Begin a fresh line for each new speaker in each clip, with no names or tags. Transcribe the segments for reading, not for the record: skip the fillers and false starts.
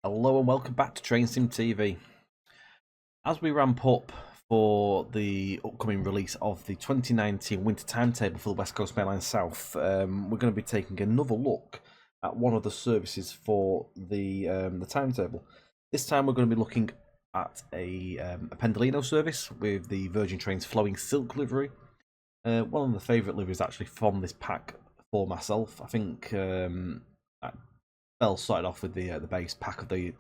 Hello and welcome back to Train Sim TV. As we ramp up for the upcoming release of the 2019 winter timetable for the West Coast Main Line South, we're going to be taking another look at one of the services for the timetable. This time we're going to be looking at a Pendolino service with the Virgin Trains Flowing Silk livery. One of the favourite liveries actually from this pack for myself. I think Bell started off with the base pack of the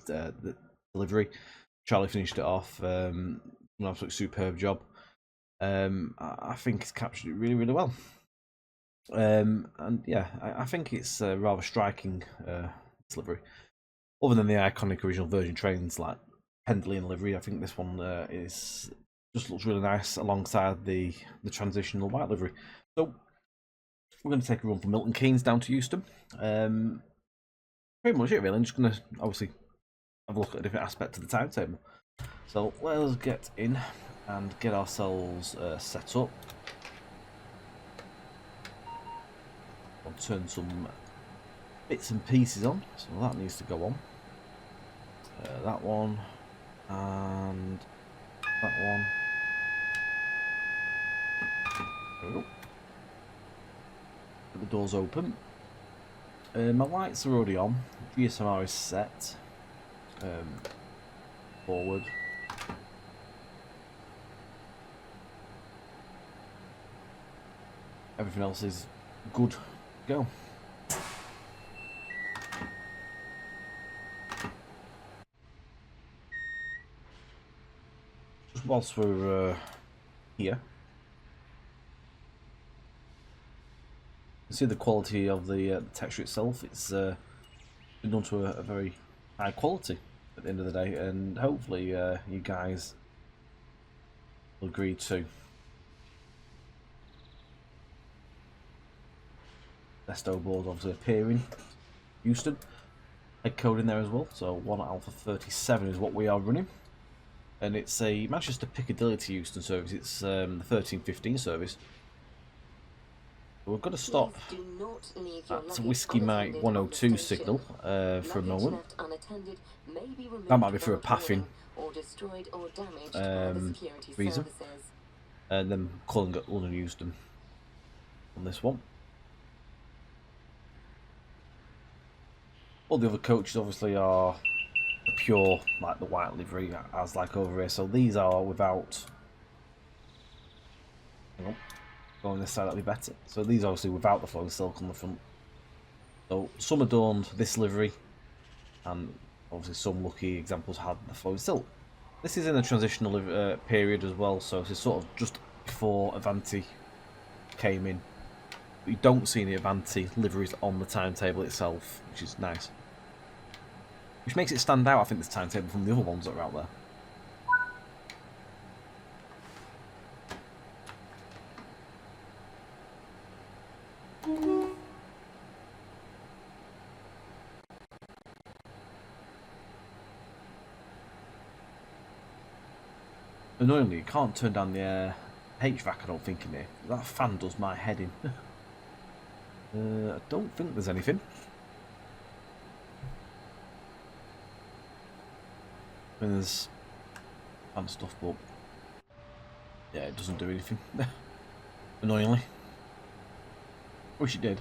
delivery. Charlie finished it off. An absolutely superb job. I think he's captured it really, really well. And yeah, I think it's rather striking livery. Other than the iconic original Virgin Trains like Pendolino livery, I think this one just looks really nice alongside the transitional white livery. So we're going to take a run from Milton Keynes down to Euston. Pretty much it really. I'm just going to obviously have a look at a different aspect of the timetable. So let's get in and get ourselves set up. I'll turn some bits and pieces on. So that needs to go on. That one and that one. There we go. Get the doors open. My lights are already on. GSMR is set. Forward. Everything else is good. Go. Just whilst we're here, you can see the quality of the texture itself. It's been done to a very high quality at the end of the day, and hopefully you guys will agree too. Besto board obviously appearing. Euston. Head code in there as well, so 1 Alpha 37 is what we are running. And it's a Manchester Piccadilly to Euston service. It's the 1315 service. We're going to stop at Whiskey Mike 102 signal for a moment. That might be for a pathing reason. And then calling at London Euston on this one. All the other coaches obviously are pure, like the white livery, as like over here. So these are without. Hang on. Going this side, that'll be better. So these are obviously without the flowing silk on the front. So some adorned this livery, and obviously some lucky examples had the flowing silk. This is in the transitional period as well, so this is sort of just before Avanti came in. But you don't see any Avanti liveries on the timetable itself, which is nice. Which makes it stand out, I think, this timetable from the other ones that are out there. Annoyingly, you can't turn down the HVAC, I don't think, in here. That fan does my head in. I don't think there's anything. I mean, there's fan stuff, but yeah, it doesn't do anything. Annoyingly. Wish it did.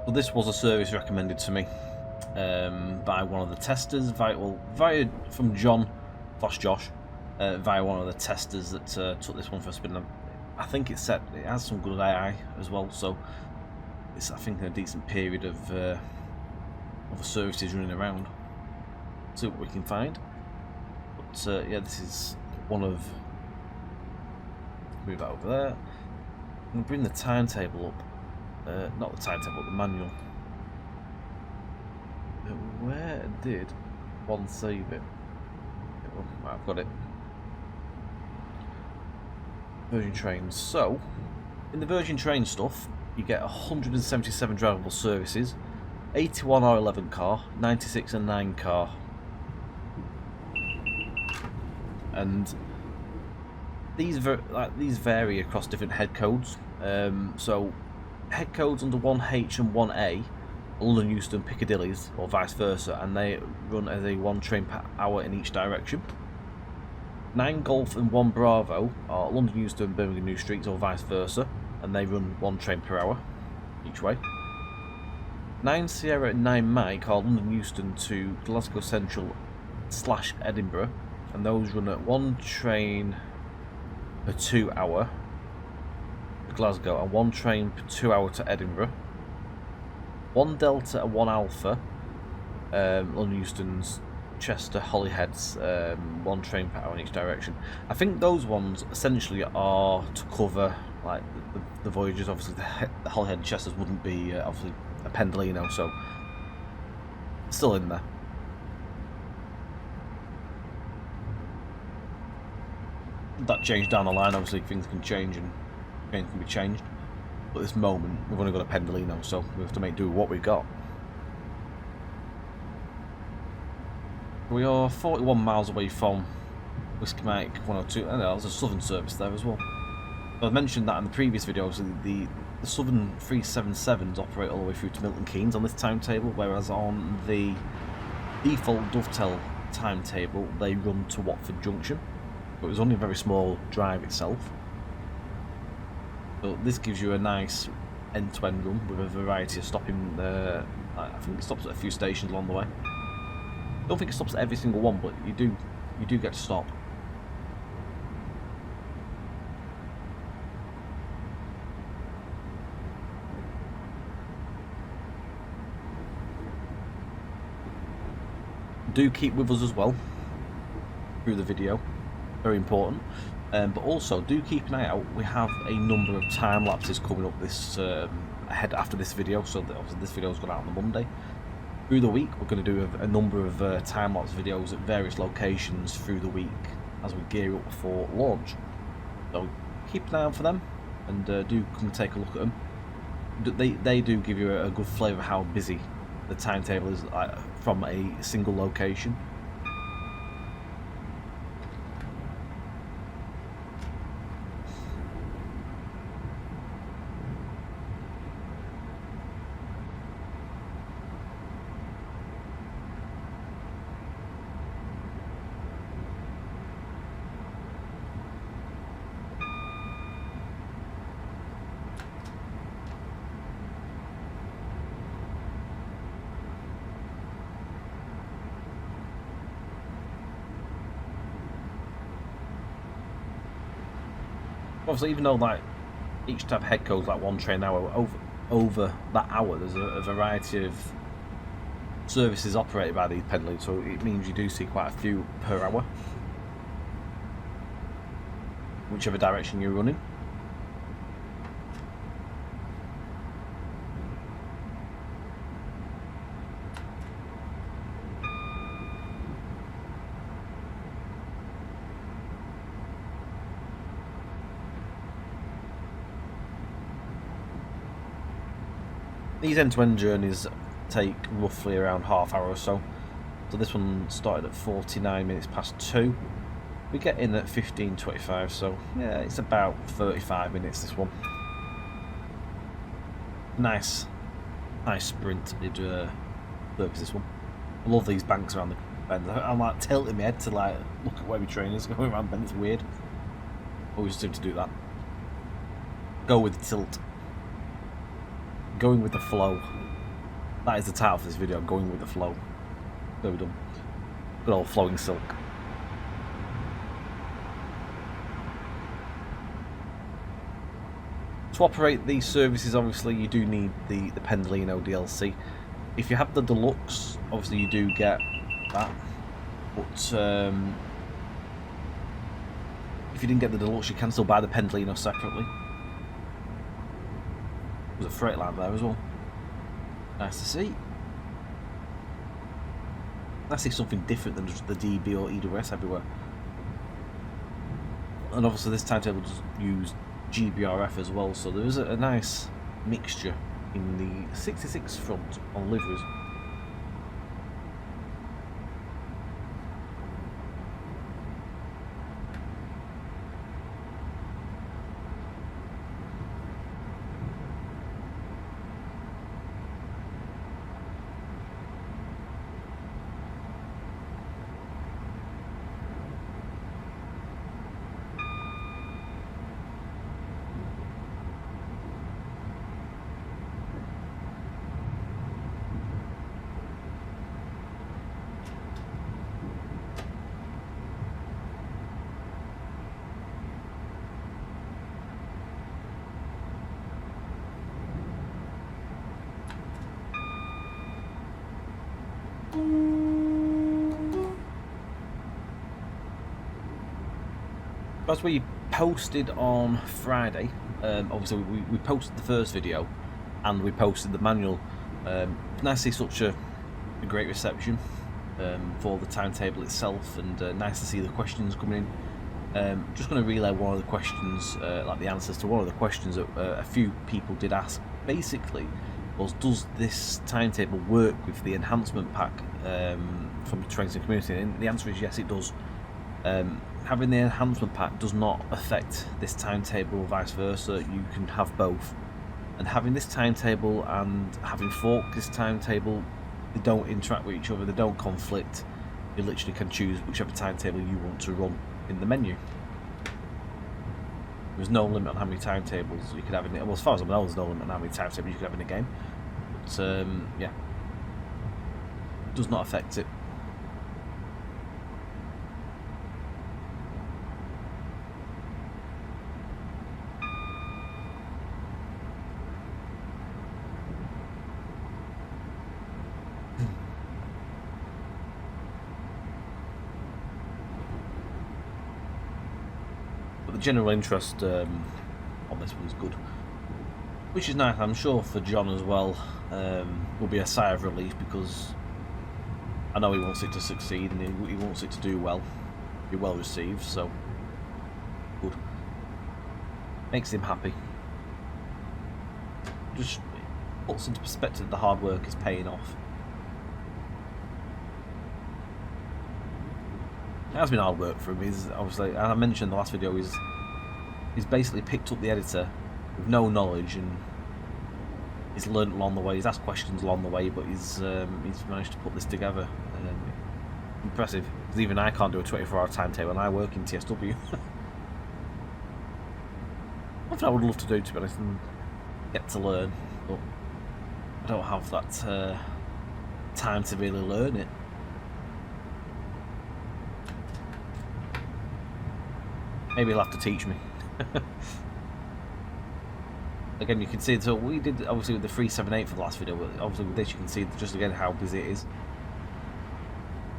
Well, this was a service recommended to me by one of the testers, via from John / Josh, via one of the testers that took this one for a spin. I think it has some good AI as well, so it's, I think, a decent period of services running around. See what we can find. But yeah, this is one of. Move that over there. I'm going to bring the timetable up. Not the timetable, the manual. Where did one save it? Oh, right, I've got it. Virgin Trains. So, in the Virgin Train stuff, you get 177 drivable services, 81 R11 car, 96 and 9 car. And these vary across different head codes. So head codes under 1H and 1A are London Euston Piccadillys, or vice versa, and they run as a 1 train per hour in each direction. 9 Golf and 1 Bravo are London Euston Birmingham New Streets, or vice versa, and they run 1 train per hour each way. 9 Sierra and 9 Mike are London Euston to Glasgow Central / Edinburgh, and those run at 1 train per 2 hour to Glasgow and 1 train per 2 hour to Edinburgh. 1 Delta and 1 Alpha, London Euston's Chester Holyheads, 1 train per hour in each direction. I think those ones essentially are to cover like the voyages. Obviously the Holyhead and Chesters wouldn't be obviously a Pendolino, so still in there. That changed down the line, obviously things can change and things can be changed, but at this moment we've only got a Pendolino, so we have to make do with what we've got. We are 41 miles away from Wcml 102, and there's a Southern service there as well. So I mentioned that in the previous video, so the Southern 377s operate all the way through to Milton Keynes on this timetable, whereas on the default Dovetail timetable they run to Watford Junction. But it was only a very small drive itself. So this gives you a nice end-to-end run with a variety of stopping there. I think it stops at a few stations along the way. I don't think it stops at every single one, but you do get to stop. Do keep with us as well through the video. Very important, but also do keep an eye out. We have a number of time lapses coming up this ahead after this video, so that obviously this video is going out on the Monday. Through the week we're going to do a number of time lapse videos at various locations through the week as we gear up for launch, so keep an eye out for them, and do come and take a look at them. They do give you a good flavour of how busy the timetable is from a single location. Obviously, even though like each type of head code's like 1 train hour, over that hour there's a variety of services operated by these Pendolino, so it means you do see quite a few per hour, whichever direction you're running. These end-to-end journeys take roughly around half hour or so. So this one started at 49 minutes past 2. We get in at 15:25, so yeah, it's about 35 minutes this one. Nice sprint service this one. I love these banks around the bend. I'm like tilting my head to like look at where my train is going around the bend. It's weird. Always seem to do that. Go with the tilt. Going with the flow. That is the title for this video, going with the flow. There we done. Good old flowing silk. To operate these services, obviously you do need the Pendolino DLC. If you have the deluxe, obviously you do get that, but if you didn't get the deluxe you can still buy the Pendolino separately. There's a freight line there as well. Nice to see. I see something different than just the DB or EWS everywhere. And obviously this timetable does use GBRF as well, so there is a nice mixture in the 66 front on liveries. As we posted on Friday, obviously we posted the first video and we posted the manual. Nice to see such a great reception for the timetable itself, and nice to see the questions coming in. Just going to relay one of the questions, like the answers to one of the questions that a few people did ask. Basically, was does this timetable work with the enhancement pack from the Trains and Community? And the answer is yes, it does. Having the enhancement pack does not affect this timetable or vice versa. You can have both. And having this timetable and having fork this timetable, they don't interact with each other, they don't conflict. You literally can choose whichever timetable you want to run in the menu. There's no limit on how many timetables you can have in it. Well, as far as I know, there's no limit on how many timetables you can have in a game. But yeah, it does not affect it. But the general interest on this one's good, which is nice. I'm sure for John as well will be a sigh of relief, because I know he wants it to succeed and he wants it to do well, be well received, so good. Makes him happy. Just puts into perspective the hard work is paying off. It has been hard work for him. He's obviously, and I mentioned in the last video, he's basically picked up the editor with no knowledge, and he's learnt along the way. He's asked questions along the way, but he's managed to put this together. Impressive, because even I can't do a 24-hour timetable, and I work in TSW. Something I would love to do, to be honest, and get to learn, but I don't have that time to really learn it. Maybe he'll have to teach me. Again, you can see, so we did obviously with the 378 for the last video, but obviously with this you can see just again how busy it is.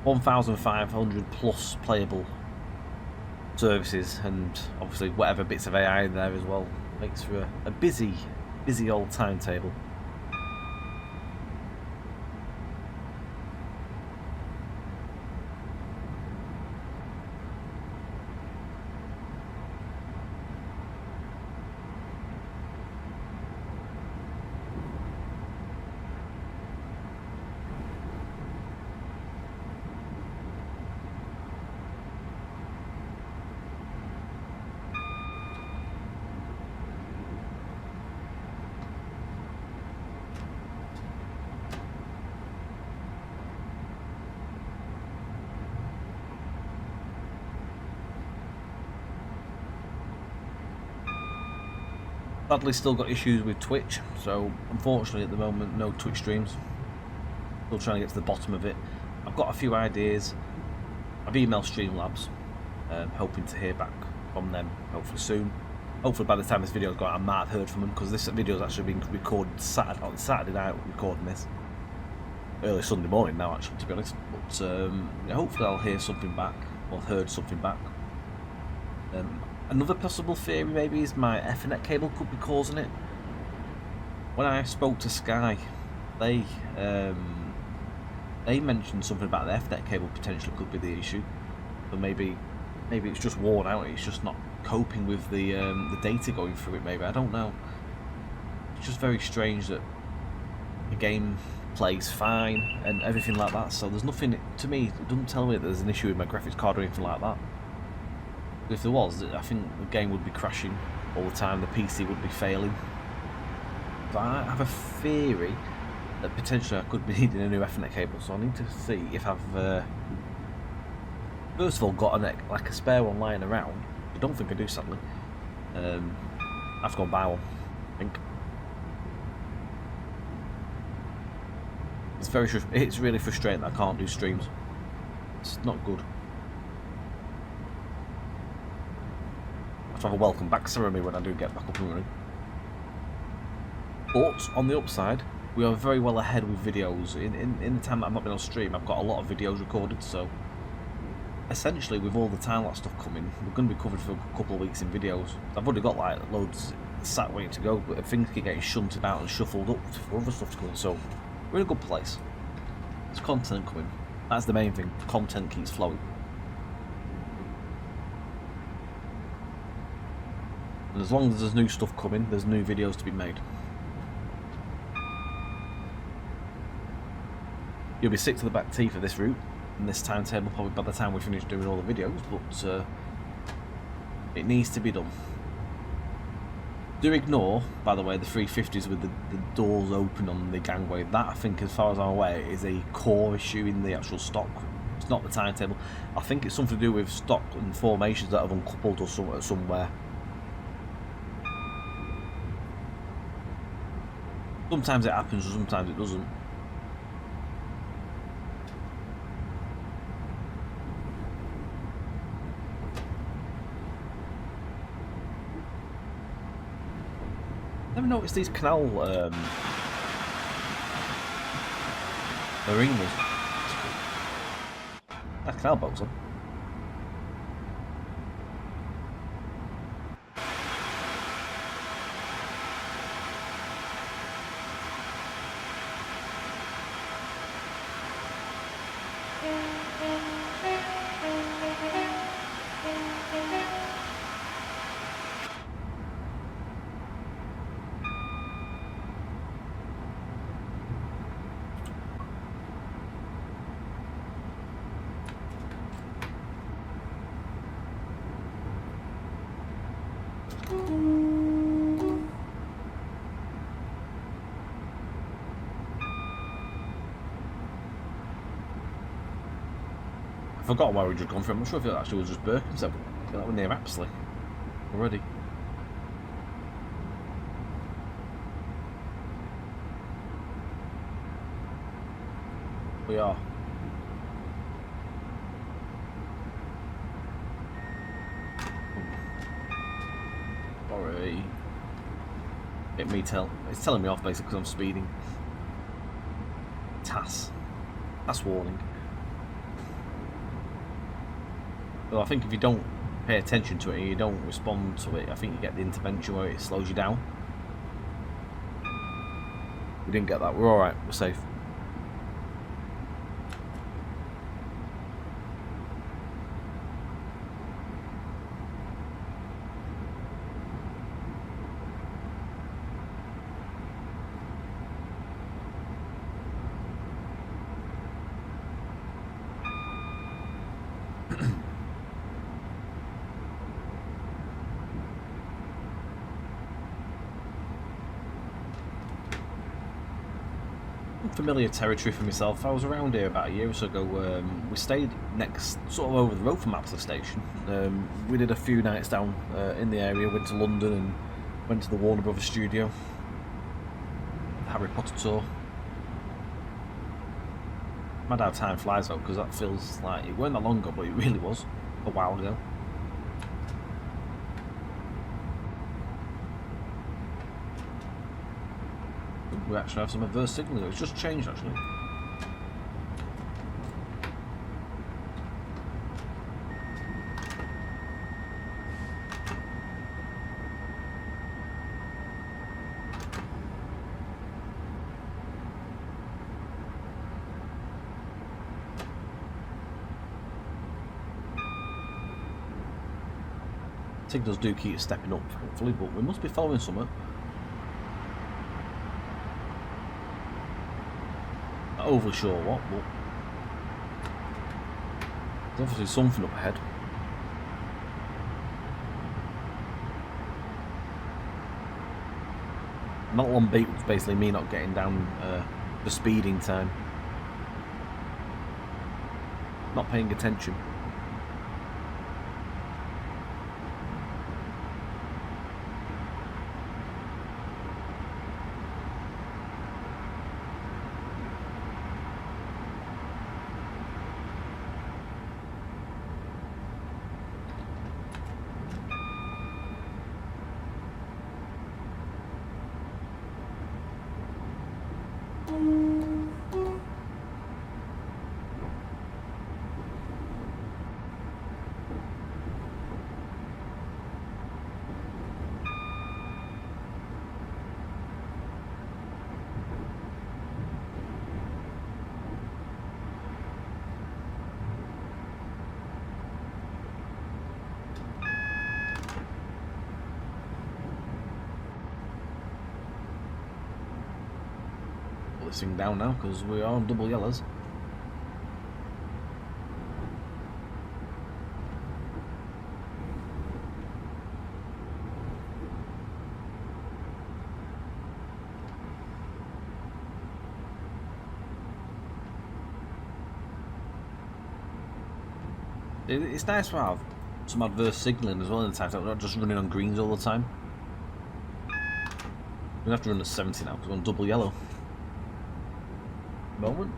1,500 plus playable services, and obviously whatever bits of AI in there as well. Makes for a busy old timetable. Sadly, still got issues with Twitch, so unfortunately at the moment no Twitch streams. Still trying to get to the bottom of it. I've got a few ideas. I've emailed Streamlabs, hoping to hear back from them hopefully soon. Hopefully by the time this video's gone, I might have heard from them, because this video's actually been recorded on Saturday night. Recording this early Sunday morning now, actually, to be honest. But yeah, hopefully I'll hear something back, or heard something back. Another possible theory maybe is my Ethernet cable could be causing it. When I spoke to Sky, they they mentioned something about the Ethernet cable potentially could be the issue, but maybe it's just worn out. It's just not coping with the data going through it. Maybe, I don't know. It's just very strange that the game plays fine and everything like that. So there's nothing, to me, it doesn't tell me that there's an issue with my graphics card or anything like that. If there was, I think the game would be crashing all the time. The PC would be failing. But I have a theory that potentially I could be needing a new Ethernet cable, so I need to see if I've first of all got like a spare one lying around. I don't think I do, sadly. I have to go and buy one, I think. It's really frustrating that I can't do streams. It's not good. I have to have a welcome back ceremony when I do get back up and running. But on the upside, we are very well ahead with videos. In the time that I've not been on stream, I've got a lot of videos recorded, so essentially with all the time-lapse stuff coming, we're going to be covered for a couple of weeks in videos. I've already got like loads sat waiting to go, but things keep getting shunted out and shuffled up for other stuff to come in, so we're in a good place. There's content coming. That's the main thing. Content keeps flowing. And as long as there's new stuff coming, there's new videos to be made. You'll be sick to the back teeth of this route and this timetable probably by the time we finish doing all the videos, but it needs to be done. Do ignore, by the way, the 350s with the doors open on the gangway. That, I think, as far as I'm aware, is a core issue in the actual stock. It's not the timetable. I think it's something to do with stock and formations that have uncoupled or somewhere. Sometimes it happens, or sometimes it doesn't. Never noticed these canal marinas. That canal boat's on. I forgot where we just gone from. I'm not sure if it actually was just Berkhamsted. I feel like we're near Apsley already. We are. Sorry. It's telling me off basically because I'm speeding. TAS warning. Well, I think if you don't pay attention to it and you don't respond to it, I think you get the intervention where it slows you down. We didn't get that. We're alright. We're safe. Familiar territory for myself. I was around here about a year or so ago. We stayed next, sort of over the road from Apsley Station. We did a few nights down in the area, went to London and went to the Warner Brothers studio. Harry Potter tour. Mad how time flies though, because that feels like it weren't that long ago, but it really was a while ago. We actually have some adverse signalling. It's just changed actually. Signals do keep stepping up, thankfully, but we must be following something. Not overly sure what, but there's obviously something up ahead. Not long beat was basically me not getting down the speeding time. Not paying attention. This thing down now because we are on double yellows. It's nice to have some adverse signalling as well in the time, not just running on greens all the time. We're gonna have to run at 70 now because we're on double yellow. Moment.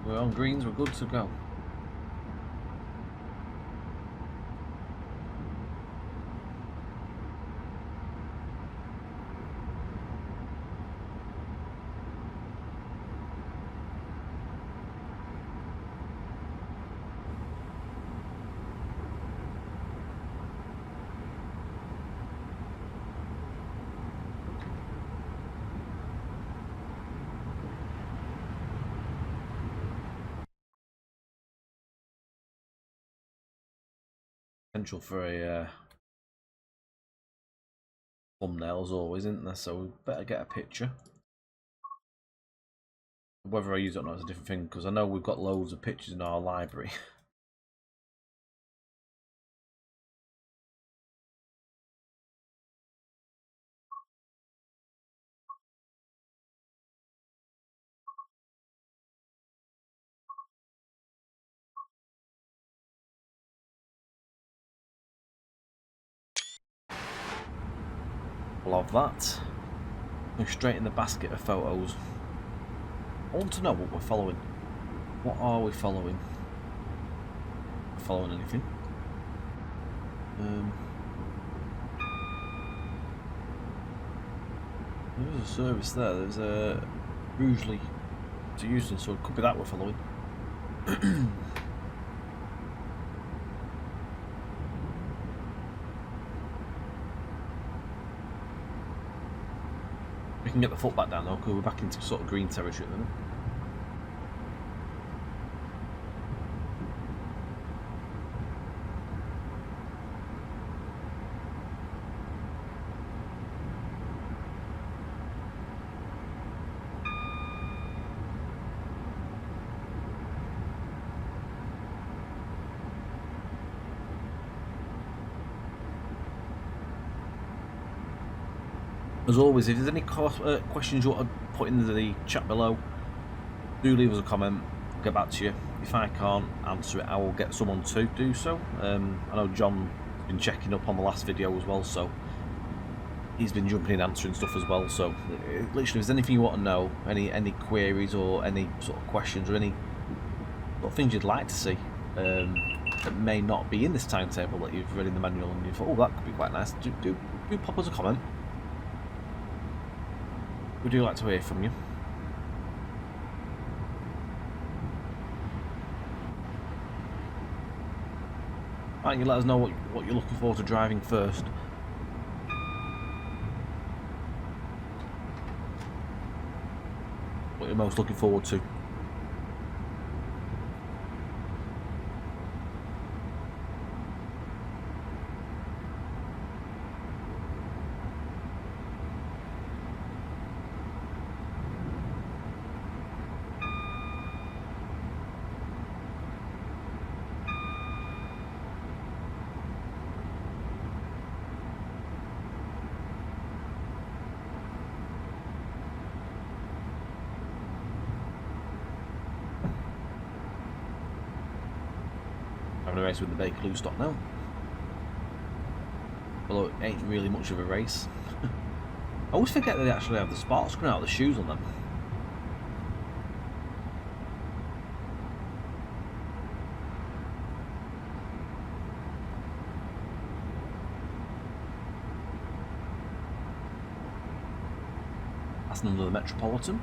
We're on greens, we're good to go. Potential for a thumbnail as always, isn't there? So we better get a picture. Whether I use it or not is a different thing, because I know we've got loads of pictures in our library. Love that. Go straight in the basket of photos. I want to know what we're following. What are we following? Following anything? There's a service there. There's a usually to Euston, so it could be that we're following. We can get the foot back down though, because we're back into sort of green territory at the minute. As always, if there's any questions you want to put in the chat below, do leave us a comment, I'll get back to you. If I can't answer it, I will get someone to do so. I know John's been checking up on the last video as well, so he's been jumping in answering stuff as well. So literally, if there's anything you want to know, any queries or any sort of questions or any sort of things you'd like to see that may not be in this timetable that you've read in the manual and you thought, oh, that could be quite nice, do pop us a comment. We do like to hear from you. Why don't you let us know what you're looking forward to driving first? What you're most looking forward to? Having a race with the Bakerloo stock now. Although it ain't really much of a race. I always forget that they actually have the sparks coming out of the shoes on them. That's another Metropolitan.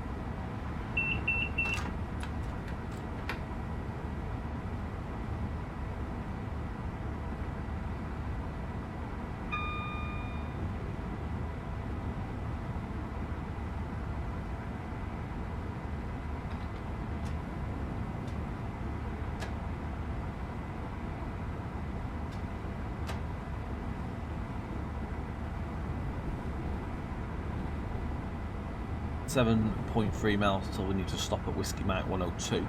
.3 miles until we need to stop at Whiskey Mike 102.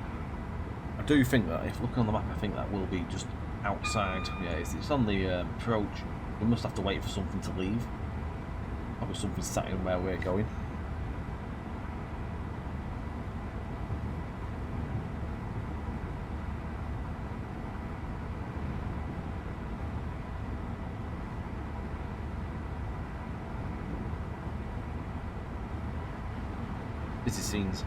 I do think that if looking on the map, I think that will be just outside. Yeah, it's on the approach. We must have to wait for something to leave. Probably something sat in where we're going. Busy scenes.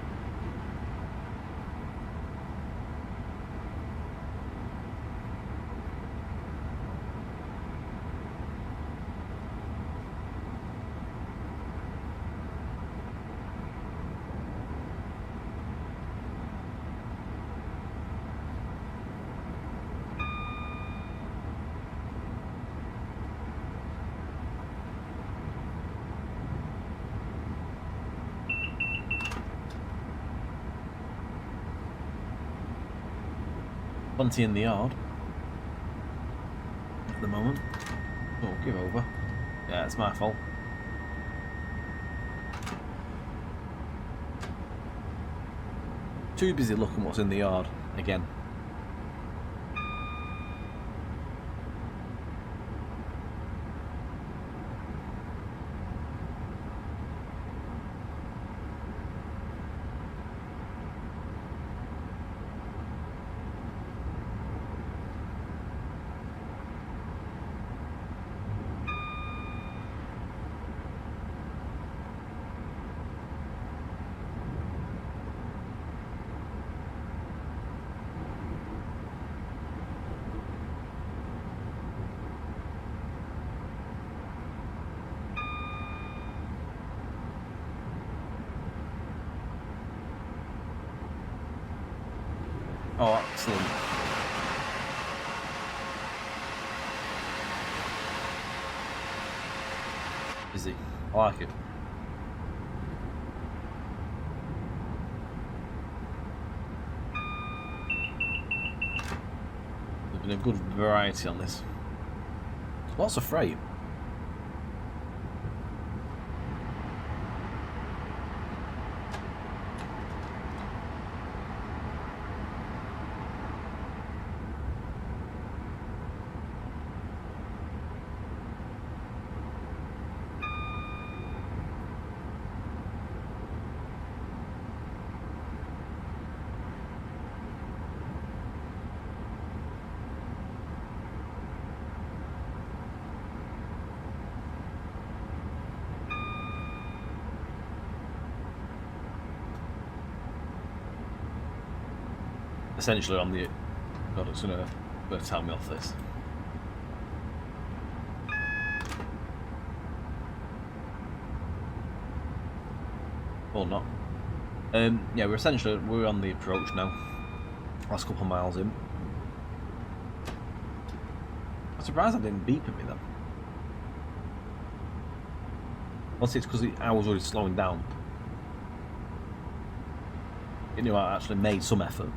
Plenty in the yard at the moment. Oh, give over. Yeah, it's my fault. Too busy looking what's in the yard again. Oh, excellent. Busy. I like it. There's been a good variety on this. Lots of freight. essentially on the... God, it's gonna tell me off this. Or not. Yeah, we're on the approach now. Last couple of miles in. I'm surprised I didn't beep at me then. Unless it's because I was already slowing down. You know, I actually made some effort.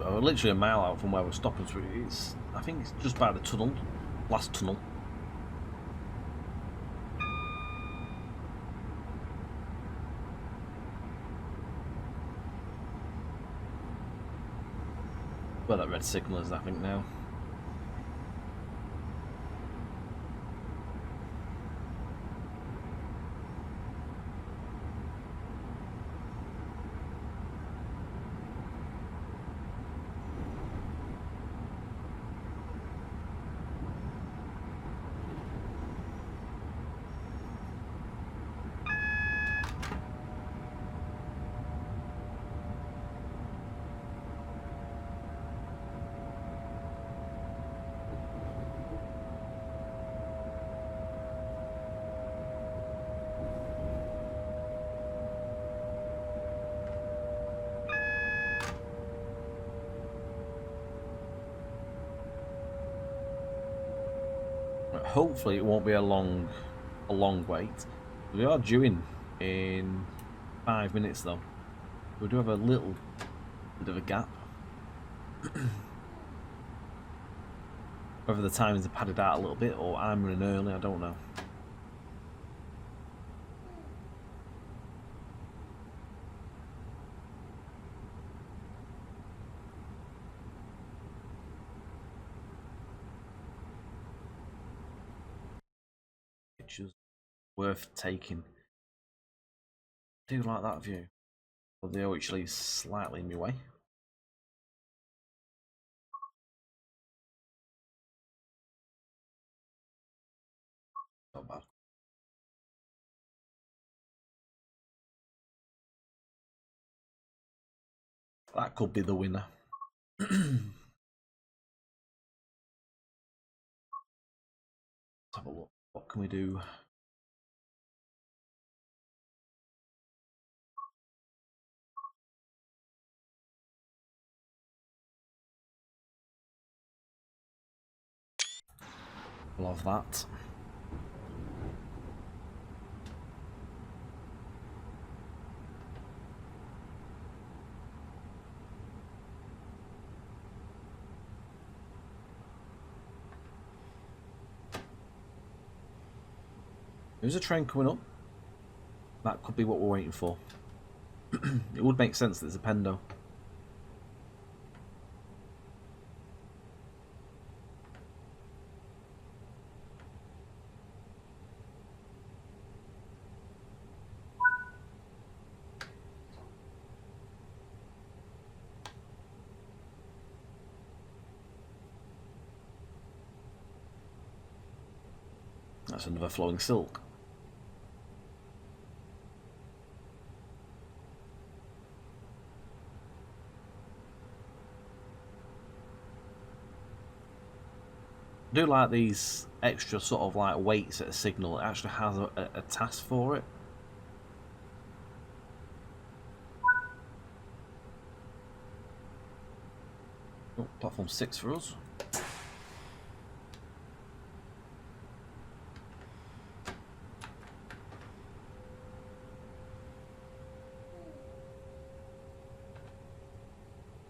We're literally a mile out from where we're stopping through. I think it's just by the tunnel, last tunnel. Where that red signal is, I think now. Hopefully it won't be a long wait. We are due in 5 minutes though. We do have a little bit of a gap. Whether the timings are padded out a little bit or I'm running early, I don't know. Pictures worth taking. I do like that view. But they actually slightly in my way. Not bad. That could be the winner. Let's have a look. What can we do? Love that. There's a train coming up. That could be what we're waiting for. It would make sense that there's a Pendo. That's another flowing silk. I do like these extra sort of like weights at a signal. It actually has a task for it. Oh, platform 6 for us.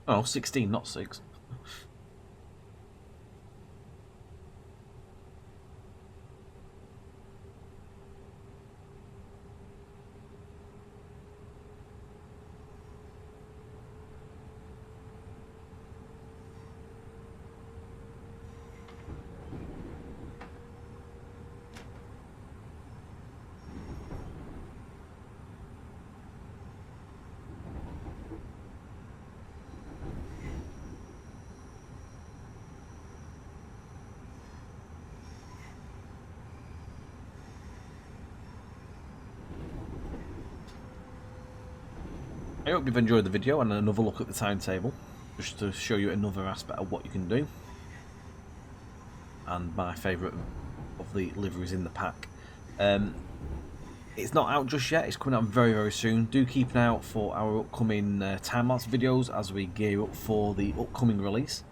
Oh, 16, not 6. I hope you've enjoyed the video and another look at the timetable, just to show you another aspect of what you can do, and my favourite of the liveries in the pack. It's not out just yet, it's coming out very, very soon. Do keep an eye out for our upcoming time-lapse videos as we gear up for the upcoming release.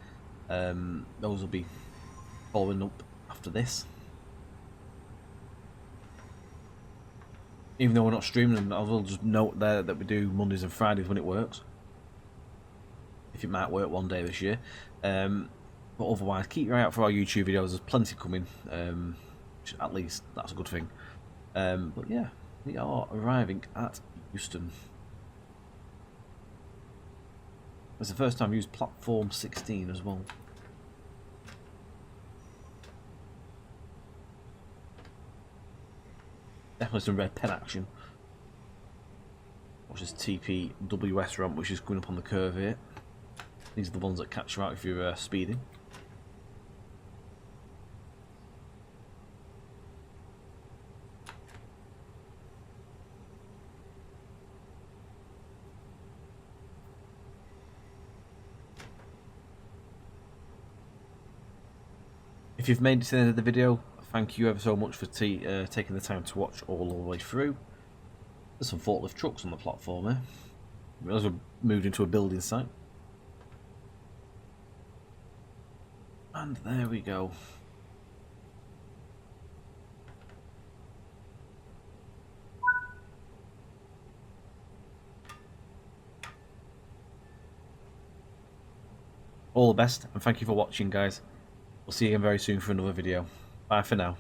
Those will be following up after this. Even though we're not streaming, I will just note there that we do Mondays and Fridays when it works. If it might work one day this year. But otherwise, keep your eye out for our YouTube videos. There's plenty coming. At least that's a good thing. But yeah, we are arriving at Euston. It's the first time I used platform 16 as well. Definitely some red pen action. Watch this TPWS ramp, which is going up on the curve here. These are the ones that catch you out if you're speeding. If you've made it to the end of the video, thank you ever so much for taking the time to watch all the way through. There's some forklift trucks on the platform here. I realised we've moved into a building site. And there we go. All the best, and thank you for watching, guys. We'll see you again very soon for another video. Bye for now.